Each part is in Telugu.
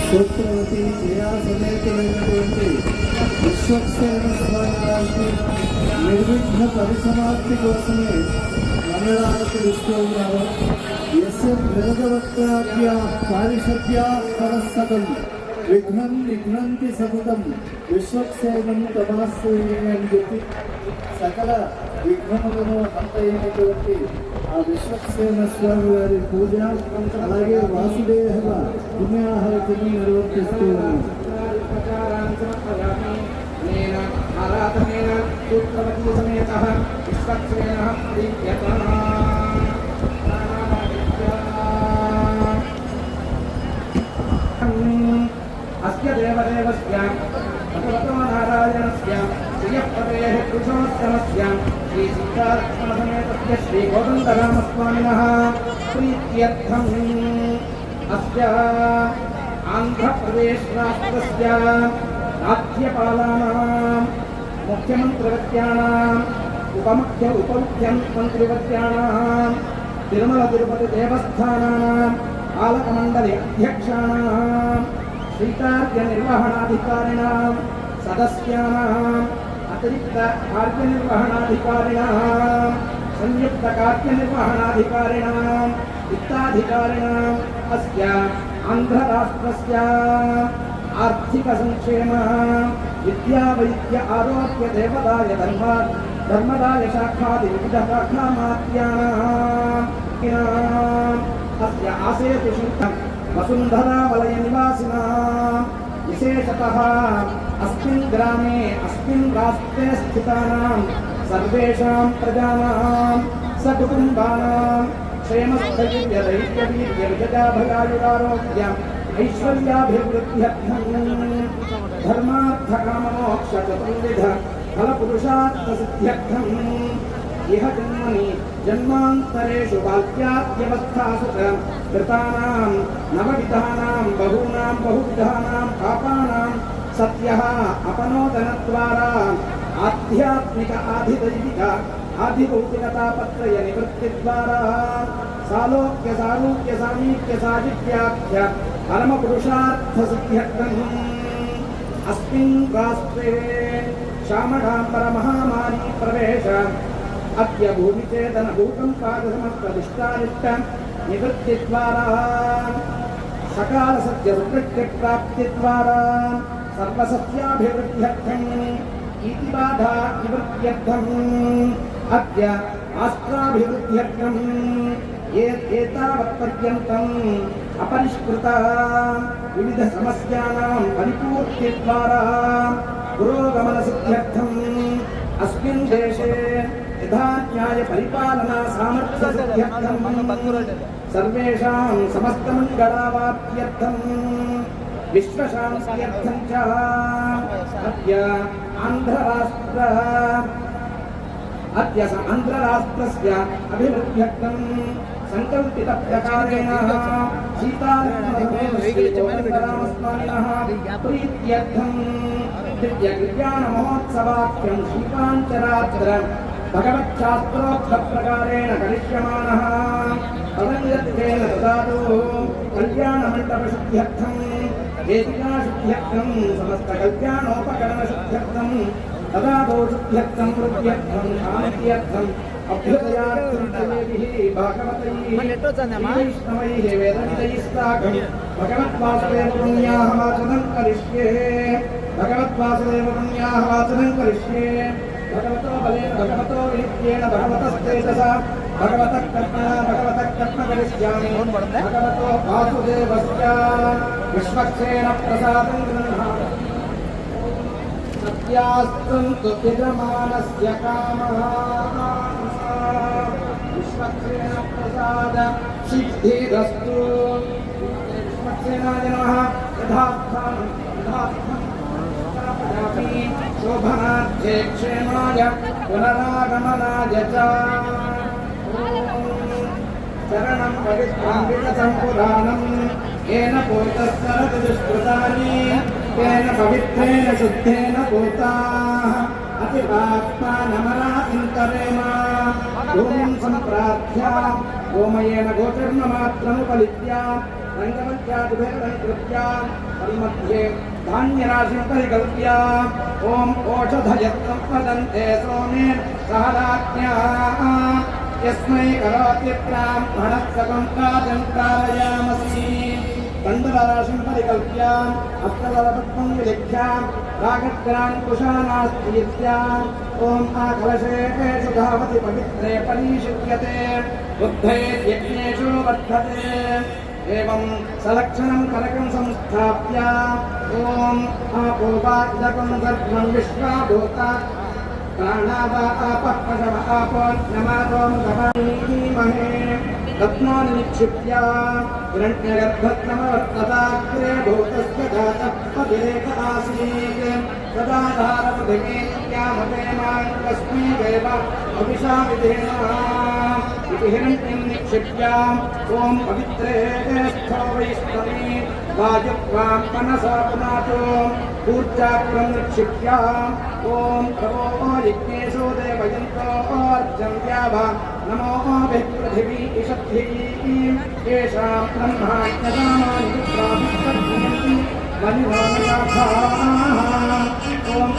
సూత్రవతి క్రియా సమేతమైనటువంటి విశ్వక్సేన స్వామి వారికి నిర్విఘ్న పరిసమాప్తి కోసమే మంగళారతి ఇస్తూ ఉన్నారు. యస్య భరతవక్త్రాభ్య పారిషద్యా పరస్సతం విఘ్నం విఘ్నంతి సతతం విశ్వక్సేనం తమాశ్రయే అని చెప్పి సకల విఘ్నములను అంతైనటువంటి ఆ విశ్వక్సేన స్వామి వారి పూజ అలాగే వాసుదేవ పుణ్యాహతిని నిర్వర్తిస్తూ ఉన్నారు. అస్య దేవదేవస్య భగవతో నారాయణస్య శ్రీయపదేః పురుషోత్తమస్య శ్రీ సీతాలక్ష్మణ సమేతస్య శ్రీ కోదండరామస్వామినః ప్రీత్యర్థం అస్య ఆంధ్రప్రదేశ్ రాష్ట్రస్య రాజ్యపాలానాం ముఖ్యమంత్రివర్యాణాం ఉపముఖ్యమంత్రివర్యాణాం తిరుమల తిరుపతి దేవస్థానానాం పాలకమండలి అధ్యక్షాణాం శ్రీకార్యనిర్వహణాధికారిణాం సదస్యానాం అతిరిక్త కార్యనిర్వహణాధికారిణాం సంయుక్త కార్యనిర్వహణాధికారిణాం విత్తాధికారిణాం అస్య ఆంధ్రరాష్ట్రస్య ఆర్థిక సంక్షేమ విద్యా వైద్య ఆరోగ్య దేవదాయ ధర్మదాయ శాఖాది వివిధ శాఖామాత్యానాం అస్య ఆసేతు శుద్ధం వసుంధరా వలయ నివాసినాం విశేషతః అస్మిన్ గ్రామే అస్మిన్ రాష్ట్రే స్థితానాం సర్వేషాం ప్రజానాం సకుటుంబానాం క్షేమస్థైర్యదైర్యవీర్యవిజయాభయాయురారోగ్య ఐశ్వర్యాభివృద్ధ్యర్థం ధర్మార్థకామమోక్ష చతుర్విధ ఫలపురుషార్థసిద్ధ్యర్థం ఇహ జన్మని జన్మాంతరేషు బాల్యాద్యవస్థాసు కృతానాం నవవిధానాం బహూనాం బహువిధానాం పాపానాం సత్యః అపనోదనద్వారా ఆధ్యాత్మిక ఆధిదైవిక ఆధిభౌతికతాపత్రయ నివృత్తిద్వారా సాలోక్య సారూక్య సామీప్య సాజిత్యాఖ్య పరమపురుషార్థసిద్ధ్యర్థం అస్మిన్ రాష్ట్రే శామడాంబర మహామారీ ప్రవేశ అద్య భూమిచేతన భూకంపాద సమస్తదిష్టానిష్ట నివృత్తిద్వారా సకాల సత్య సుకృత్య ప్రాప్తిద్వారా సర్వసత్యాభివృద్ధ్యర్థం ఇతి బాధా నివృత్త్యర్థం అద్య ఆస్త్రాభివృద్ధ్యర్థం ఏతావత్పర్యంతం అపరిష్కృత వివిధ సమస్యానాం పరిపూర్తిద్వారా పురోగమన సిద్ధ్యర్థం అస్మిన్ దేశే యథా న్యాయ పరిపాలనా సామర్థ్య సిద్ధ్యర్థం సర్వేషాం సమస్తమంగళావాప్త్యర్థం విశ్వశాంత్యర్థం చ అద్య ఆంధ్రరాష్ట్రస్య అభివృద్ధ్యర్థం సంకల్పిత ప్రకారేణ సీతారామస్వామినః ప్రీత్యర్థం దివ్య కళ్యాణ మహోత్సవాఖ్యం శ్రీకాంచరాత్ర భగవచ్ఛాస్త్రోక్త ప్రకారేణ కరిష్యమానః పదంగత్వేన దదాతు कल्याणमण्डपशुद्ध्यर्थं वेदिकाशुद्ध्यर्थं समस्तकल्याणोपकरणशुद्ध्यर्थं तदादौशुद्ध्यर्थं वृद्ध्यर्थं शान्त्यर्थम् अभ्युदयार्थं तवेभिः भागवतैः वैष्णवैः वेदविदैस्ताकं भगवद्वासुदेवपुण्याः वाचनं करिष्ये भगवद्वासुदेवपुण्याः वाचनं करिष्ये भगवतो बलेन भगवतो विनित्येन भगवतस्तेजसा भगवतः कर्म करिष्यामि भगवतो वासुदेवस्य विश्वक्सेन प्रसादं गृह्णामि सत्यास्तु यजमानस्य कामः विश्वक्सेन प्रसाद सिद्धिरस्तु विश्वक्सेनाय नमः यथार्थं शोभनार्थे क्षेमाय पुनरागमनाय च चरणं पवित्रं विगतं पुराणं येन पूतस्तरति दुष्कृतानि तेन पवित्रेण शुद्धेन पूताः अतिपाप्मानमरातिन्तरेम भूमिं सम्प्रार्थ्य गोमयेन गोचर्ममात्रमुपलिप्य रङ्गमध्यादिभेदङ्कृत्य तन्मध्ये धान्यराशिं परिकल्प्य ॐ ओषधयत्नं वदन्ते सोमेन सहराज्ञाः यस्मै करोत्यत्रां महत्सकं कार्यं कारयामसि कण्डलराशिं परिकल्प्य हस्तदलपद्मं विलिख्य रागग्राङ्कुशानास्तीर्य ॐ आकलशेषु धावति पवित्रे परिषिच्यते बुद्धैर्यज्ञेषु वर्धते एवं सलक्षणं करकं संस्थाप्य ॐ आपोपादकं सर्वं विश्वाभूता प्राणावापःपशवापोऽन्यमादों गवामहे रत्नानि निक्षिप्य हिरण्यगर्भत्नमवर्तताग्रे भूतस्य जातः पतिरेक आसीत् तदा धारपृथिवीत्यामपेमां कस्मै देव अभिशाविधेनः इति हिरण्यं निक्षिप्य ॐ पवित्रे स्थो वैष्णवी वायुत्वां मनसा पुनातो ऊर्जाग्रं निक्षिप्य ॐ प्रभो यज्ञेषु देवयन्तो अर्चन्त्यावा नमो पृथिवी इषद्भिः येषां ब्रह्माज्ञदानानि पुत्राभिषद्भियन्ति मणिवानशाखाः ॐ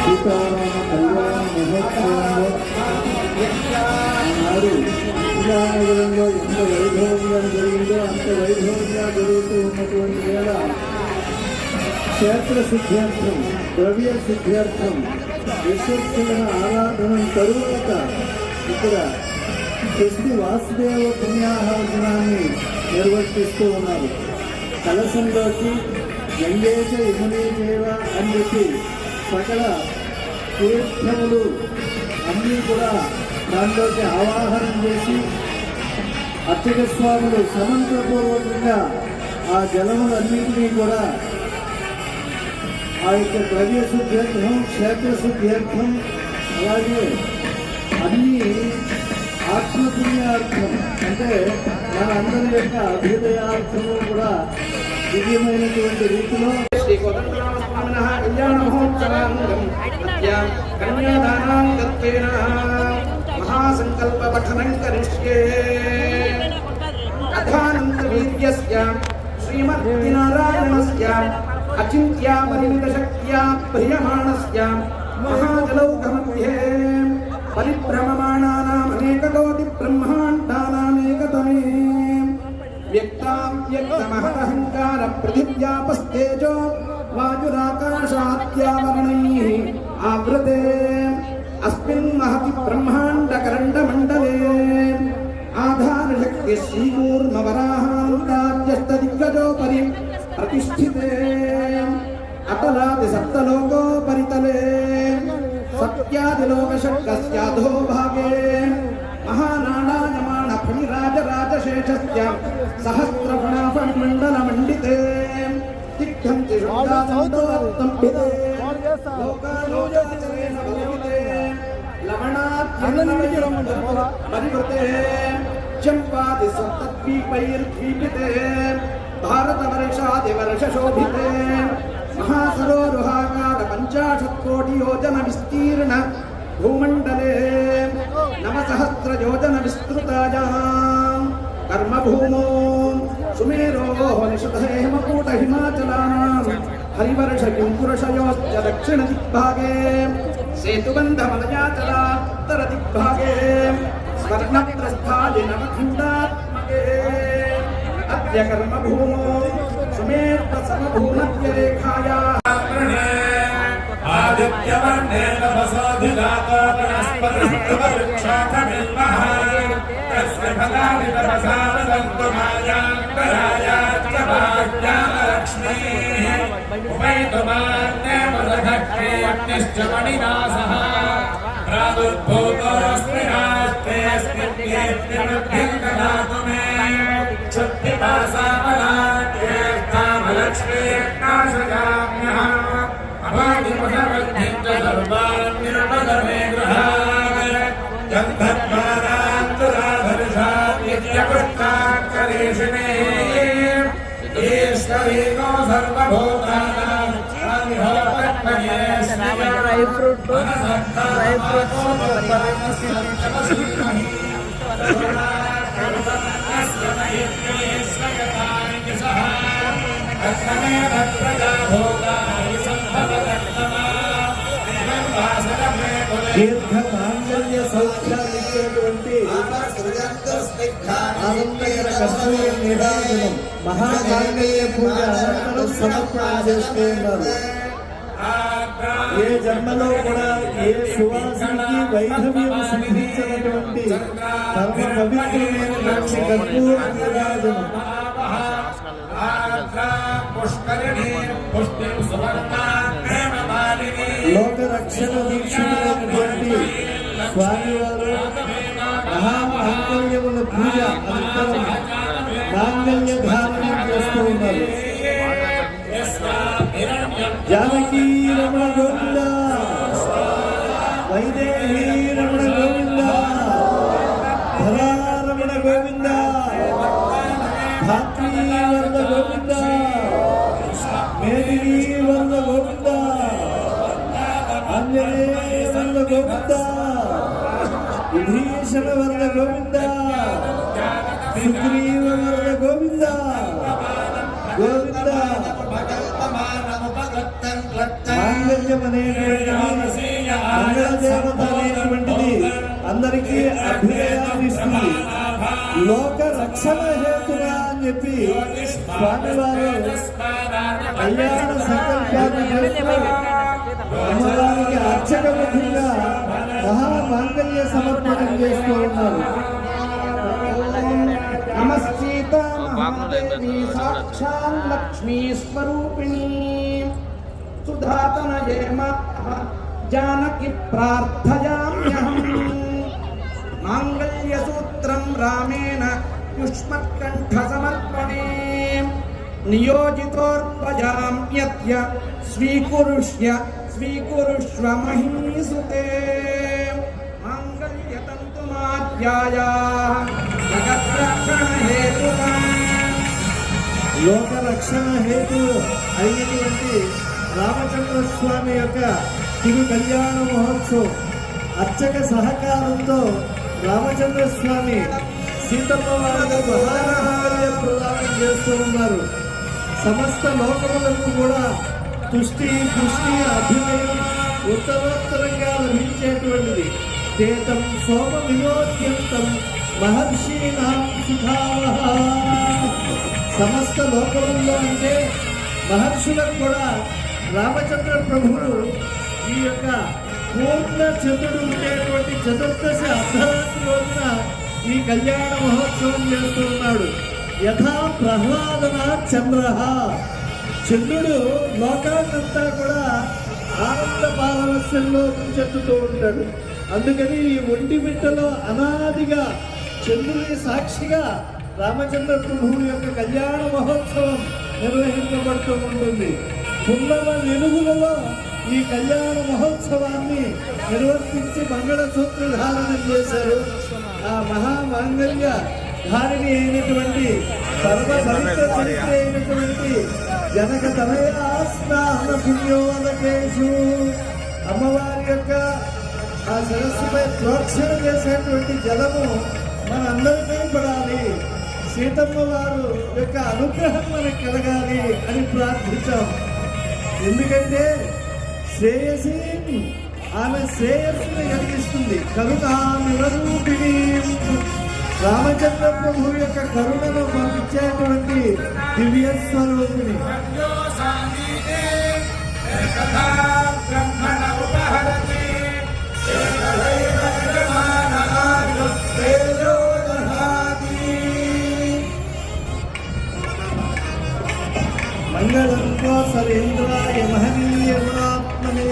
సీతారామ కళ్యాణ మహోత్సవంలో నాడు విజయనగరంలో ఎంత వైభవంగా జరిగిందో అంత వైభవంగా జరుగుతూ ఉన్నటువంటి వేళ క్షేత్ర సిద్ధ్యార్థం ద్రవ్య సిద్ధ్యార్థం విశ్వక్సేన ఆరాధనం తరువాత ఇక్కడ స్వస్తి వాసుదేవ పుణ్యాహవచనాన్ని నిర్వర్తిస్తూ ఉన్నారు. కలశంలోకి గంగేచ యమునేచేవ అని చెప్పి సకల తీర్థములు అన్నీ కూడా దాంట్లోకి ఆవాహనం చేసి అర్చక స్వాములు సమంత్రపూర్వకంగా ఆ జలములన్నింటినీ కూడా ఆ యొక్క ద్రవ్య శుద్ధ్యర్థం క్షేత్ర శుద్ధ్యర్థం అలాగే అన్నీ ఆత్మపుణ్యార్థం అంటే మన అందరి యొక్క అభ్యుదయార్థము కూడా దివ్యమైనటువంటి రీతిలో श्रीकोदण्डरामस्वामिनः कल्याणमहोत्सवाङ्गम् अद्यां कन्यादानाङ्गत्वेन महासङ्कल्पपठनं करिष्ये अथानन्दवीर्यस्य श्रीमद्नारायणस्य अचिन्त्यापरिमितशक्त्या प्रियमाणस्य महाजलौघमध्ये परिभ्रममाणानाम् अनेककोटिब्रह्माण्डानामेकतमे व्यक्ताव्यक्तमहदहङ्कार पृथिव्यापस्तेजो वायुराकाशाद्यावरणैः आवृते अस्मिन् महति ब्रह्माण्डकरण्डमण्डले आधारशक्तिः श्रीकूर्मवराहान्ताद्यष्टदिग्गजोपरि प्रतिष्ठिते अतलादिसप्तलोकोपरितले सत्यादिलोकषट्कस्याधो भागे महानाडायमानफणिराजराजशेषस्य सहस्रफणाफणिमण्डलमण्डिते तिष्ठन्ति शुद्धासन्तोत्तम्भिते लोकालोकाचरेण बलविते परिवृते चंपादि सप्तद्वीपैर्द्वीपिते भारतवर्षादिवर्षशोभिते महासरोरुहाकार 50 कोटि योजन विस्तीर्ण भूमण्डले 9 योजन विस्तृतायां कर्मभूमो सुमेरोः निषधे हेमकूट हिमाचलानां हरिवर्ष किंपुरुषयोश्च दक्षिण दिग्भागे सेतुबन्ध मलयाचलात्तर दिग्भागे स्वर्णप्रस्थादि नवखण्डात्मके अद्य कर्मभूमो सुमेर्त समभूमध्यरेखायाः आदित्यवर्णे तपसोऽधिजातो वनस्पतिस्तववृक्षाथमिल्मः तस्य फलानि तपसा वदन्तु मायान्तरायाश्च भाग्यालक्ष्मीः उपैतु मान्येवदघट्टेऽग्निश्च मणिनासः प्रादुर्भूतोऽस्मि नास्तेऽस्मिन् कीर्तिवृद्धिं ददातु मे क्षुद्धिपासामलान्येष्टामलक्ष्मीर्नाशयाम्यहम् अभादिपदवद्धिञ्च सर्वान् निर्मदमे गृहात् गन्धद्वारान्तराधर्षाद्यपुष्टाक्षरेषिणे ईश्वरी नो सर्वभूतानां स्वामिहो पद्मये ड्राई फ्रूट దీర్ఘ మాంగళ్య సౌఖ్యాన్నిచ్చేటువంటి ఆనందకర కస్తూరి నిరాజనం మహామాంగళ్య పూజ అనంతరం సమర్పణ చేస్తూ ఉన్నారు. ఏ జన్మలో కూడా ఏ సువాసనకి వైధవ్యం సిద్ధించినటువంటి పరమ పవిత్రమైనటువంటి కర్పూర నిరాజనం లోక రక్షణ దీక్షితులైనటువంటి స్వామివారు మహామాంగళ్యముల పూజ అనంతరం మాంగళ్య ధారణం చేస్తూ ఉన్నారు. జానకీ రమణ గోవింద, వైదేహీ రమణ గోవింద, ధరారమణ గోవింద, ధాత్రీ వరద గోవింద, మేదినీ వరద గోవింద, ఆంజనేయ వరద గోవింద, విభీషణ వరద గోవింద, సుగ్రీవ వరద గోవింద గోవింద. మాంగళ్యం అనేటువంటిది మంగళదేవత అనేటువంటిది అందరికీ అభ్యుదయాన్ని ఇస్తుంది. లోక రక్షణ హేతుగా అని చెప్పి స్వామివారు కళ్యాణ సంకల్పాన్ని చేస్తూ అమ్మవారికి అర్చక విధంగా మహామాంగళ్య సమర్పణం చేస్తూ ఉన్నారు. నమస్సీతా మహాదేవి సాక్షాన్ లక్ష్మీ స్వరూపిణీ సుధాతనయే జానకి ప్రార్థయామ్యహం మాంగళ్య సూత్రం రామేణ యుష్మత్కంఠ సమర్పణే నియోజితోర్పజామ్యత్య స్వీకురుష్వ మహీసుతే మాంగళ్య తంతుమాధ్యాయా జగద్రక్షణ హేతునా. లోక రక్షణ హేతు అయినటువంటి రామచంద్ర స్వామి యొక్క తిరు కళ్యాణ మహోత్సవం అర్చక సహకారంతో రామచంద్ర స్వామి సీతమ్మ వారిగా మహామాంగళ్య ప్రదానం చేస్తూ ఉన్నారు. సమస్త లోకములకు కూడా తుష్టి పుష్టి అభ్యుదయం ఉత్తరోత్తరంగా లభించేటువంటిది. తేతం సోమ వినోద్యంతం మహర్షీనాం సుఖావహ. సమస్త లోకముల్లో అంటే మహర్షులకు కూడా రామచంద్ర ప్రభువులు ఈ యొక్క పూర్ణ చంద్రుడు ఉండేటువంటి చతుర్దశి అర్ధరాత్రి రోజున ఈ కళ్యాణ మహోత్సవం చేస్తూ ఉన్నాడు. యథా ప్రహ్లాదన చంద్ర, చంద్రుడు లోకాన్నంతా కూడా ఆనంద పారవస్యంలో ముంచెత్తుతూ ఉంటాడు. అందుకని ఈ ఒంటిమిట్టలో అనాదిగా చంద్రుని సాక్షిగా రామచంద్ర ప్రభువు యొక్క కళ్యాణ మహోత్సవం నిర్వహించబడుతూ ఉంటుంది. పున్నమ వెలుగులలో ఈ ఈ కళ్యాణ మహోత్సవాన్ని నిర్వర్తించి మంగళసూత్ర ధారణ చేశారు. ఆ మహామాంగళ్య ధారిణి అయినటువంటి సర్వ పవిత్ర చరిత్ర అయినటువంటి జనక తనయాస్నాన పుణ్యోదకేషు అమ్మవారి యొక్క ఆ సరస్సుపై ప్రోక్షణ చేసేటువంటి జలము మనందరిపై పడాలి, సీతమ్మ వారు యొక్క అనుగ్రహం మనకు కలగాలి అని ప్రార్థించాం. ఎందుకంటే శ్రేయసి ఆమె శ్రేయస్సుని కలిగిస్తుంది. కరుణామివరూపిణి రామచంద్ర ప్రభు యొక్క కరుణను పంపించేటువంటి దివ్య స్వరూపిణి. మంగళం సరేంద్రాయ మహనీయ గుణాత్మనే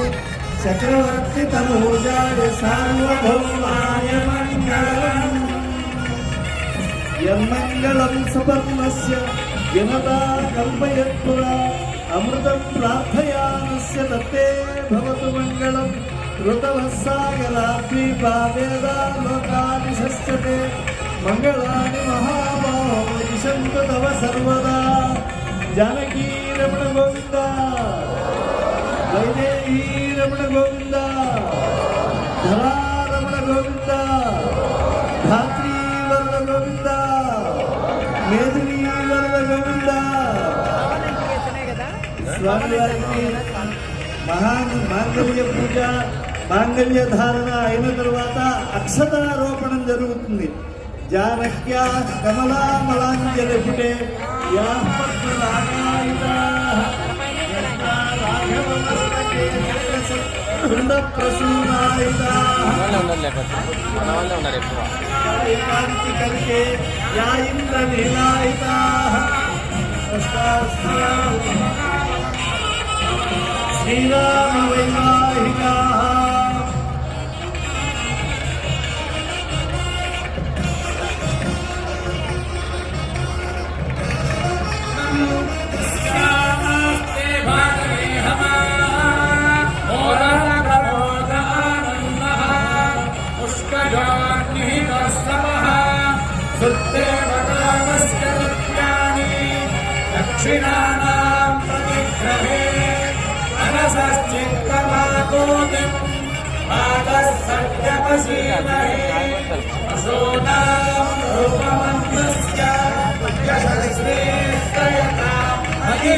చక్రవర్తి తనూజాయ సార్వభౌమాయ మంగళం. యన్మంగళం సుపర్ణస్య వినతా కల్పయత్పురా అమృతం ప్రార్థయానస్య తత్తే భవతు మంగళం. ఋతవస్సాగరాద్వీపావేదా లోకాని షష్ఠతే మంగళాని మహాబాహో దిశంతు తవ సర్వదా. జానకీ రమణ గోవింద, వైదేహీ రమణ గోవింద, ధరారమణ గోవింద, ధాత్రీ వరద గోవింద, మేదినీ వరద గోవింద. స్వామివారికి మాంగళ్య పూజ మాంగళ్య ధారణ అయిన తరువాత అక్షతారోపణం జరుగుతుంది. జానక్యా కమలామలాంజలిపుటే యా ఏకాంతి కలిగే యా ఇంద్ర నీలాయితా శ్రీరామ వైవాహికా. దక్షిణానాం ప్రతిగ్రహే మనసశ్చిత్తమాగోతిం మాతః సత్యమసీమహే అశోనాం రూపమంతస్య యశస్వేష్టయతాం మహే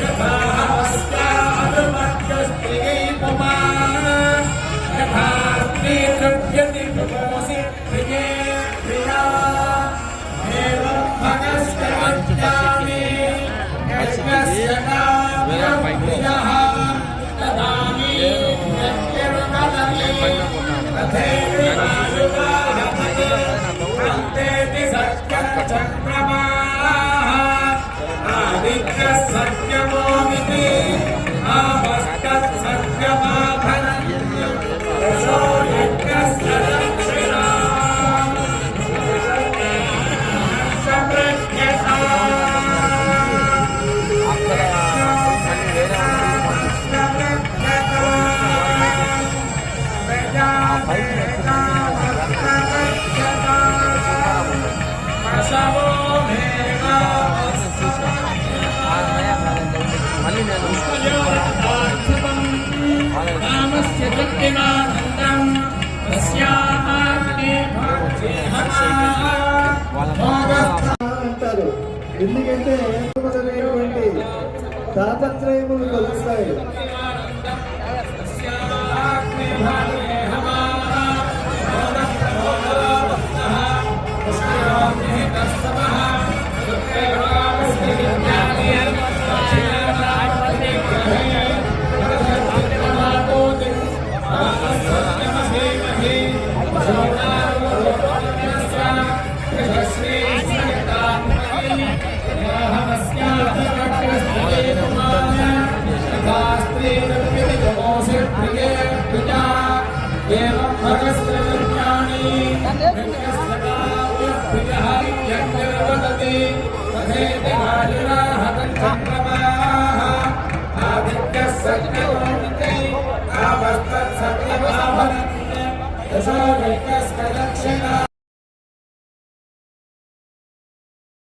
యథాహస్యానుమత్యస్త్రియై పుమాన్ యథాస్మి ద్రవ్యతి విమోసి ప్రియే ప్రియా ఏవం భగస్య విద్యామి యజ్ఞస్య నామ్యం ప్రియః తదామి యజ్ఞరుకదమి తథేతి ఆశుభాహతే అంతేతి సత్యచక్రమాః ఆదిత్యః సత్యమోమితి ఆమస్తత్ సత్యమాభరం యశో యజ్ఞస్య దక్షిణా సమృద్ధ్యతా. అంటారు. ఎందుకంటే మొదలైనటువంటి తాపత్రయములు కలుస్తాయి. ఆదిత్య సత్య दशो